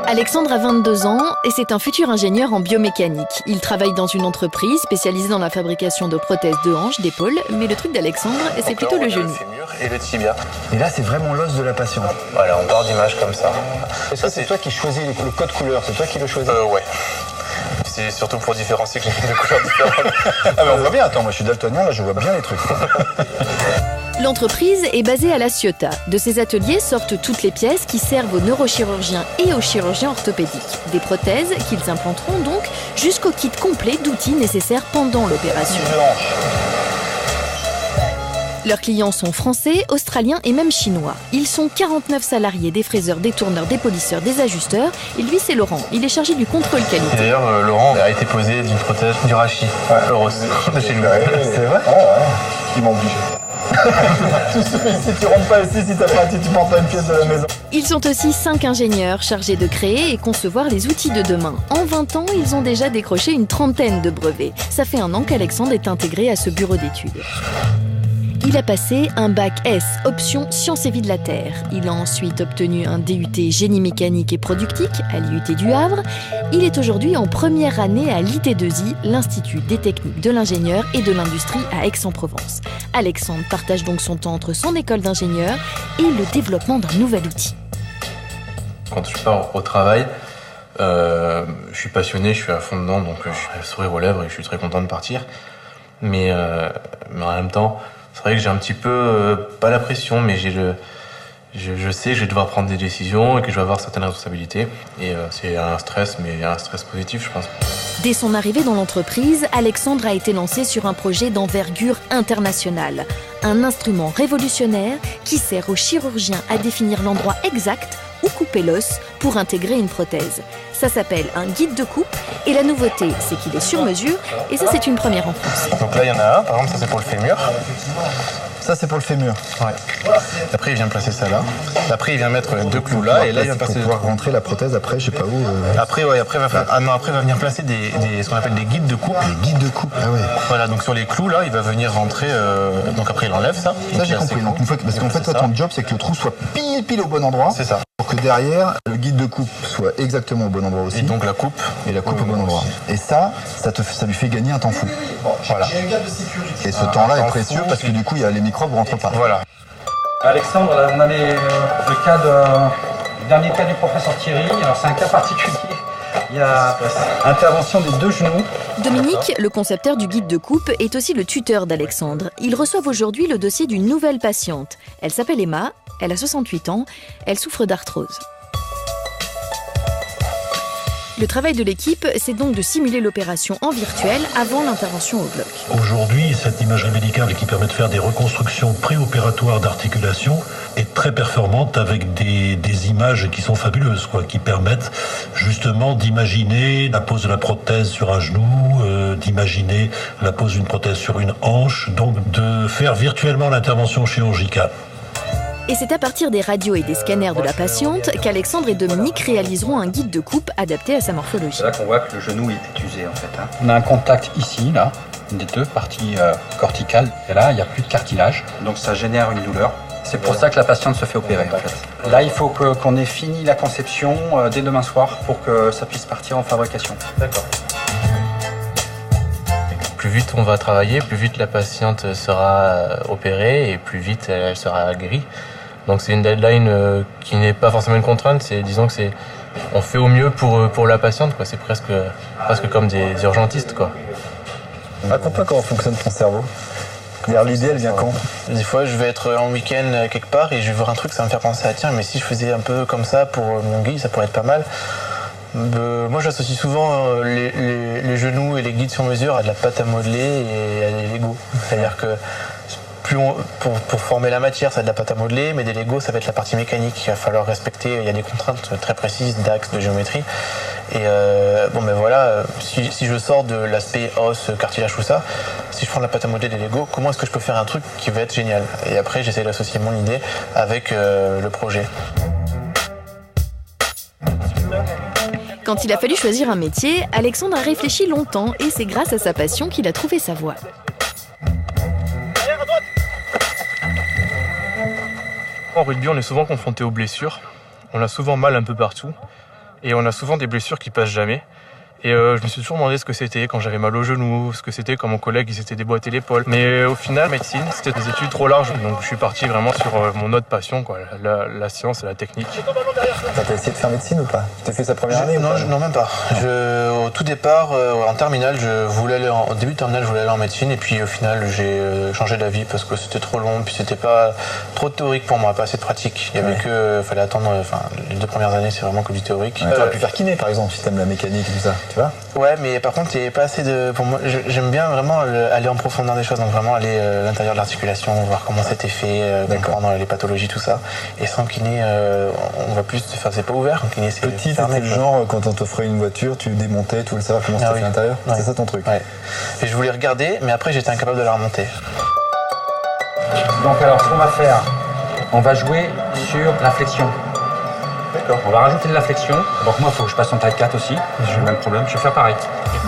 Alexandre a 22 ans et c'est un futur ingénieur en biomécanique. Il travaille dans une entreprise spécialisée dans la fabrication de prothèses de hanches, d'épaules, mais le truc d'Alexandre, c'est plutôt le genou. Le fémur et le tibia. Et là, c'est vraiment l'os de la patiente. Voilà, on part d'image comme ça. Et ça, c'est toi qui choisis le code couleur, c'est toi qui le choisis Ouais. C'est surtout pour différencier que j'ai des couleurs différentes. Ah mais on voit bien, attends, moi je suis daltonien, là je vois bien les trucs. L'entreprise est basée à La Ciotat. De ses ateliers sortent toutes les pièces qui servent aux neurochirurgiens et aux chirurgiens orthopédiques. Des prothèses qu'ils implanteront donc jusqu'au kit complet d'outils nécessaires pendant l'opération. Leurs clients sont français, australiens et même chinois. Ils sont 49 salariés, des fraiseurs, des tourneurs, des polisseurs, des ajusteurs. Et lui, c'est Laurent. Il est chargé du contrôle qualité. Et d'ailleurs, Laurent a été posé d'une prothèse du rachis. Euros de chez nous. C'est vrai? Ah ouais, ils m'ont obligé. Si tu rentres pas ici, si t'as pas un titre, tu prends pas une pièce de la maison. Ils sont aussi 5 ingénieurs chargés de créer et concevoir les outils de demain. En 20 ans, ils ont déjà décroché une trentaine de brevets. Ça fait 1 an qu'Alexandre est intégré à ce bureau d'études. Il a passé un bac S, option Sciences et Vie de la Terre. Il a ensuite obtenu un DUT Génie mécanique et productique à l'IUT du Havre. Il est aujourd'hui en première année à l'IT2I, l'Institut des techniques de l'ingénieur et de l'industrie à Aix-en-Provence. Alexandre partage donc son temps entre son école d'ingénieur et le développement d'un nouvel outil. Quand je pars au travail, je suis passionné, je suis à fond dedans, donc je suis le sourire aux lèvres et je suis très content de partir. Mais en même temps, c'est vrai que j'ai un petit peu, pas la pression, mais je sais que je vais devoir prendre des décisions et que je vais avoir certaines responsabilités. Et c'est un stress, mais un stress positif, je pense. Dès son arrivée dans l'entreprise, Alexandre a été lancé sur un projet d'envergure internationale. Un instrument révolutionnaire qui sert aux chirurgiens à définir l'endroit exact où couper l'os pour intégrer une prothèse. Ça s'appelle un guide de coupe et la nouveauté, c'est qu'il est sur mesure et ça, c'est une première en France. Donc là, il y en a un, par exemple, ça c'est pour le fémur. Ça c'est pour le fémur. Ouais. Après, il vient placer ça là. Après, il vient mettre 2 clous là et là, il vient placer pour pouvoir rentrer la prothèse après, je sais pas où. Après, ouais, après, il va venir placer ce qu'on appelle des guides de coupe. Les guides de coupe, ah ouais. Voilà, donc sur les clous là, il va venir rentrer. Donc après, il enlève ça. Ça j'ai compris. Donc, parce qu'en fait, toi, ton job, c'est que le trou soit pile au bon endroit. C'est ça. Pour que derrière, le guide de coupe soit exactement au bon endroit aussi. Et donc la coupe. Et la coupe au bon endroit. Et ça lui fait gagner un temps fou. Voilà. Et ce temps-là est précieux parce que du coup, les microbes ne rentrent pas. Voilà. Alexandre, là, on a le dernier cas du professeur Thierry. Alors c'est un cas particulier. Il y a intervention des 2 genoux. Dominique, le concepteur du guide de coupe, est aussi le tuteur d'Alexandre. Ils reçoivent aujourd'hui le dossier d'une nouvelle patiente. Elle s'appelle Emma, elle a 68 ans, elle souffre d'arthrose. Le travail de l'équipe, c'est donc de simuler l'opération en virtuel avant l'intervention au bloc. Aujourd'hui, cette imagerie médicale qui permet de faire des reconstructions préopératoires d'articulation est très performante avec des images qui sont fabuleuses, qui permettent justement d'imaginer la pose de la prothèse sur un genou, d'imaginer la pose d'une prothèse sur une hanche, donc de faire virtuellement l'intervention chirurgicale. Et c'est à partir des radios et des scanners de la patiente qu'Alexandre et Dominique réaliseront un guide de coupe adapté à sa morphologie. C'est là qu'on voit que le genou est usé en fait. On a un contact ici, là, des 2 parties corticales. Et là, il n'y a plus de cartilage, donc ça génère une douleur. C'est pour ça que la patiente se fait opérer en fait. Là, il faut qu'on ait fini la conception dès demain soir pour que ça puisse partir en fabrication. D'accord. Plus vite on va travailler, plus vite la patiente sera opérée et plus vite elle sera guérie. Donc c'est une deadline qui n'est pas forcément une contrainte, disons que on fait au mieux pour la patiente, quoi. C'est presque comme des urgentistes, quoi. Raconte-moi comment fonctionne ton cerveau. L'idée, elle vient quand? Des fois, je vais être en week-end quelque part et je vais voir un truc, ça va me faire penser à tiens, mais si je faisais un peu comme ça pour mon guide, ça pourrait être pas mal. Moi, j'associe souvent les genoux et les guides sur mesure à de la pâte à modeler et à des Lego. C'est-à-dire que pour former la matière, ça va être de la pâte à modeler, mais des Lego, ça va être la partie mécanique. Il va falloir respecter, il y a des contraintes très précises d'axes, de géométrie. Et voilà, si je sors de l'aspect os, cartilage, tout ça, si je prends de la pâte à modeler des Lego, comment est-ce que je peux faire un truc qui va être génial? Et après, j'essaie d'associer mon idée avec le projet. Quand il a fallu choisir un métier, Alexandre a réfléchi longtemps et c'est grâce à sa passion qu'il a trouvé sa voie. En rugby, on est souvent confronté aux blessures. On a souvent mal un peu partout. Et on a souvent des blessures qui passent jamais. Et je me suis toujours demandé ce que c'était quand j'avais mal au genou, ce que c'était quand mon collègue il s'était déboîté l'épaule. Mais au final, médecine, c'était des études trop larges. Donc je suis parti vraiment sur mon autre passion, quoi, la science et la technique. T'as essayé de faire médecine ou pas? Tu as fait sa première année Non, même pas. Au tout départ, en terminale, au début de terminale, je voulais aller en médecine. Et puis au final, j'ai changé d'avis parce que c'était trop long. Puis c'était pas trop théorique pour moi, pas assez de pratique. Il y avait fallait attendre, les 2 premières années, c'est vraiment que du théorique. Tu aurais pu faire kiné par exemple, si t'aimes la mécanique et tout ça. Tu vois? Ouais, mais par contre, il n'y avait pas assez de... Pour moi, j'aime bien vraiment aller en profondeur des choses, donc vraiment aller à l'intérieur de l'articulation, voir comment c'était fait, comprendre les pathologies, tout ça. Et sans kiné, on va plus... Enfin, c'est pas ouvert, en kiné, c'est petit, fermé. c'était le genre, quand on t'offrait une voiture, tu démontais, tu voulais savoir comment c'était fait à l'intérieur. Ouais. C'est ça ton truc? Ouais. Et je voulais regarder, mais après, j'étais incapable de la remonter. Donc alors, ce qu'on va faire, on va jouer sur la flexion. D'accord. On va rajouter de la flexion. Donc moi, il faut que je passe en taille 4 aussi. J'ai le même problème, je vais faire pareil.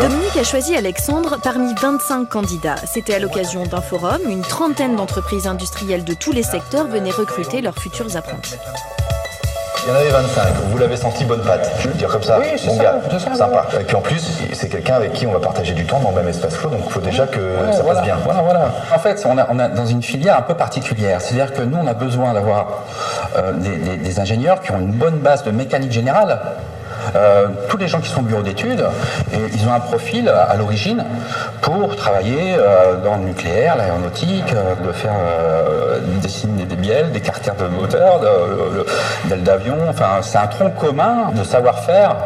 Dominique a choisi Alexandre parmi 25 candidats. C'était à l'occasion d'un forum. Une trentaine d'entreprises industrielles de tous les secteurs venaient recruter leurs futurs apprentis. Il y en avait 25, vous l'avez senti bonne patte, je veux dire comme ça. Oui, c'est bon ça, gars, c'est ça, sympa. Et puis en plus, c'est quelqu'un avec qui on va partager du temps dans le même espace clos, donc il faut déjà que ça passe bien. Voilà. En fait, on est dans une filière un peu particulière. C'est-à-dire que nous, on a besoin d'avoir des ingénieurs qui ont une bonne base de mécanique générale. Tous les gens qui sont bureau d'études, ils ont un profil à l'origine pour travailler dans le nucléaire, l'aéronautique, de faire dessiner des bielles, des carters de moteur, d'ailes d'avion. Enfin, c'est un tronc commun de savoir-faire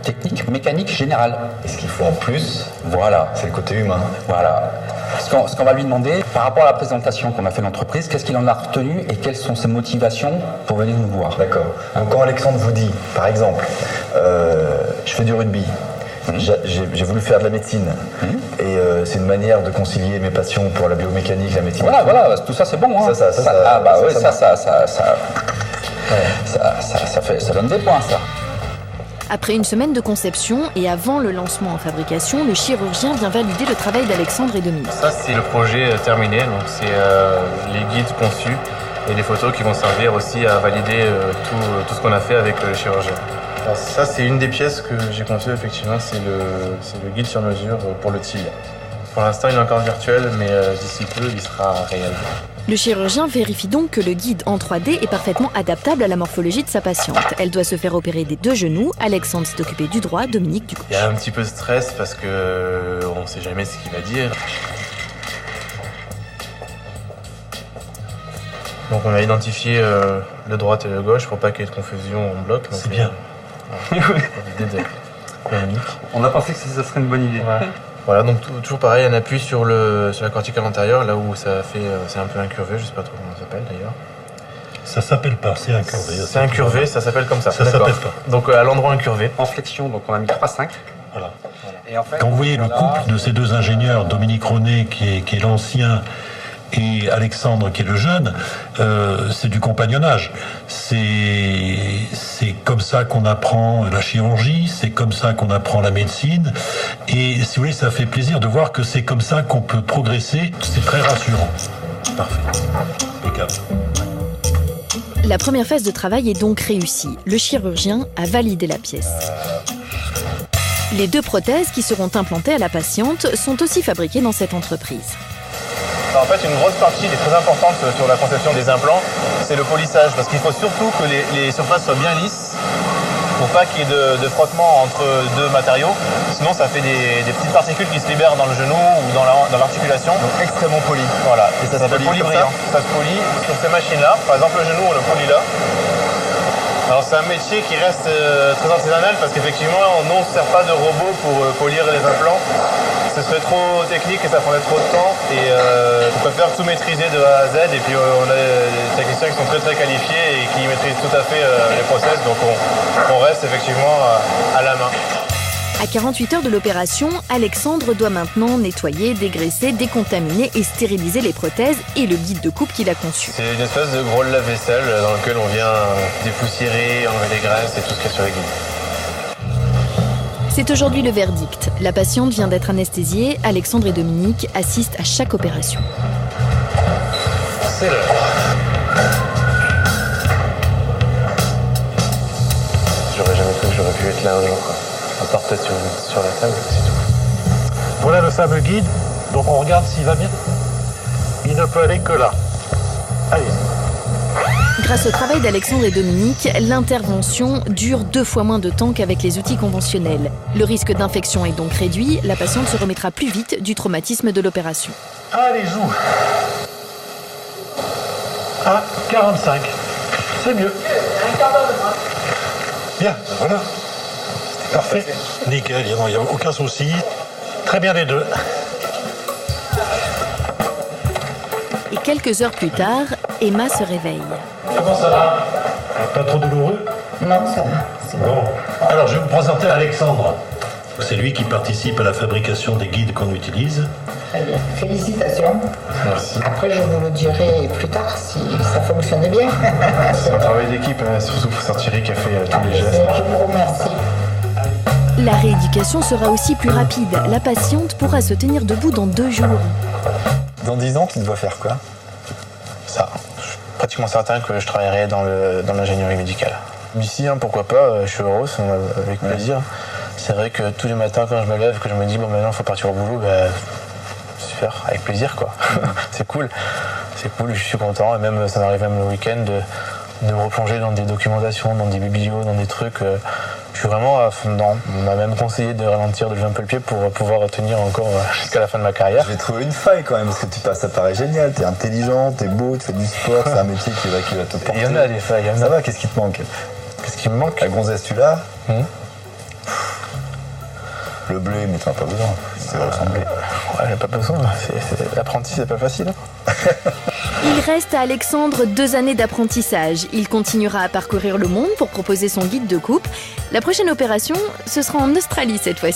technique, mécanique générale. Et ce qu'il faut en plus, voilà, c'est le côté humain. Voilà. Ce qu'on va lui demander, par rapport à la présentation qu'on a fait de l'entreprise, qu'est-ce qu'il en a retenu et quelles sont ses motivations pour venir nous voir. D'accord. Donc quand Alexandre vous dit, par exemple, je fais du rugby, j'ai voulu faire de la médecine, et c'est une manière de concilier mes passions pour la biomécanique, la médecine. Voilà, tout ça c'est bon. Hein. Ça donne des points, ça. Après une semaine de conception et avant le lancement en fabrication, le chirurgien vient valider le travail d'Alexandre et Dominique. Ça, c'est le projet terminé, donc c'est les guides conçus et les photos qui vont servir aussi à valider tout ce qu'on a fait avec le chirurgien. Alors ça, c'est une des pièces que j'ai conçues, effectivement, c'est le guide sur mesure pour le tibia. Pour l'instant, il est encore virtuel, mais d'ici peu, il sera réel. Le chirurgien vérifie donc que le guide en 3D est parfaitement adaptable à la morphologie de sa patiente. Elle doit se faire opérer des 2 genoux. Alexandre s'est occupé du droit, Dominique du gauche. Il y a un petit peu de stress parce qu'on ne sait jamais ce qu'il va dire. Donc on a identifié le droite et le gauche pour pas qu'il y ait de confusion en bloc. C'est bien. On a pensé que ça serait une bonne idée. Ouais. Voilà, donc toujours pareil, un appui sur la corticale antérieure, là où ça fait, c'est un peu incurvé, je sais pas trop comment ça s'appelle d'ailleurs. Ça s'appelle pas, c'est incurvé. C'est incurvé, ça s'appelle comme ça. Ça s'appelle pas. Donc à l'endroit incurvé. En flexion, donc on a mis 3,5. Voilà. Et en fait, quand vous voyez le couple de ces 2 ingénieurs, Dominique Ronet qui est l'ancien et Alexandre qui est le jeune, c'est du compagnonnage. C'est comme ça qu'on apprend la chirurgie, c'est comme ça qu'on apprend la médecine. Et si vous voulez, ça fait plaisir de voir que c'est comme ça qu'on peut progresser. C'est très rassurant. Parfait. Impeccable. La première phase de travail est donc réussie. Le chirurgien a validé la pièce. Les 2 prothèses qui seront implantées à la patiente sont aussi fabriquées dans cette entreprise. En fait, une grosse partie est très importante sur la conception des implants, c'est le polissage, parce qu'il faut surtout que les surfaces soient bien lisses pour pas qu'il y ait de frottement entre 2 matériaux. Sinon, ça fait des petites particules qui se libèrent dans le genou ou dans l'articulation. Donc extrêmement poli. Voilà, et ça s'appelle polybrillant. Ça se polit sur ces machines-là. Par exemple, le genou, on le polit là. Alors c'est un métier qui reste très artisanal parce qu'effectivement, on ne sert pas de robot pour polir les implants. Ce serait trop technique et ça prendrait trop de temps. Et on préfère tout maîtriser de A à Z. Et puis on a des techniciens qui sont très qualifiés et qui maîtrisent tout à fait les process. Donc on reste effectivement à la main. À 48 heures de l'opération, Alexandre doit maintenant nettoyer, dégraisser, décontaminer et stériliser les prothèses et le guide de coupe qu'il a conçu. C'est une espèce de gros lave-vaisselle dans lequel on vient dépoussiérer, enlever les graisses et tout ce qu'il y a sur les guides. C'est aujourd'hui le verdict. La patiente vient d'être anesthésiée. Alexandre et Dominique assistent à chaque opération. C'est l'heure. J'aurais jamais cru que j'aurais vais être là un jour, quoi. À part peut-être sur la table, c'est tout. Voilà le fameux guide. Donc on regarde s'il va bien. Il ne peut aller que là. Allez. Grâce au travail d'Alexandre et Dominique, l'intervention dure 2 fois moins de temps qu'avec les outils conventionnels. Le risque d'infection est donc réduit, la patiente se remettra plus vite du traumatisme de l'opération. Allez, joue. À 45. C'est mieux. Bien, voilà. C'est parfait. Nickel, il n'y a aucun souci. Très bien les deux. Et quelques heures plus tard, Emma se réveille. Comment ça va? Pas trop douloureux? Non, ça va. Bon. Alors, je vais vous présenter Alexandre. C'est lui qui participe à la fabrication des guides qu'on utilise. Très bien. Félicitations. Merci. Après, je vous le dirai plus tard si ça fonctionne bien. C'est un travail d'équipe, surtout pour Thierry qui a fait tous les gestes. Je vous remercie. La rééducation sera aussi plus rapide. La patiente pourra se tenir debout dans 2 jours. Dans 10 ans, tu dois faire quoi? Ça, je suis pratiquement certain que je travaillerai dans l'ingénierie médicale. D'ici, pourquoi pas, je suis heureux, avec plaisir. C'est vrai que tous les matins quand je me lève, que je me dis bon maintenant il faut partir au boulot, super, avec plaisir quoi. C'est cool, je suis content et même ça m'arrive même le week-end de me replonger dans des documentations, dans des biblios, dans des trucs. Je suis vraiment à fond dedans. On m'a même conseillé de ralentir, de lever un peu le pied pour pouvoir tenir encore jusqu'à la fin de ma carrière. Je vais trouver une faille quand même, parce que ça paraît génial. T'es intelligent, t'es beau, tu fais du sport, c'est un métier qui va te porter. Il y en a des failles, il y en a. Ça va, qu'est-ce qui te manque? Qu'est-ce qui me manque? La gonzesse, tu l'as? Le blé, mais t'en as pas besoin. C'est ressemblé. Ouais, j'ai pas besoin. L'apprenti, c'est pas facile. Il reste à Alexandre 2 années d'apprentissage. Il continuera à parcourir le monde pour proposer son guide de couple. La prochaine opération, ce sera en Australie cette fois-ci.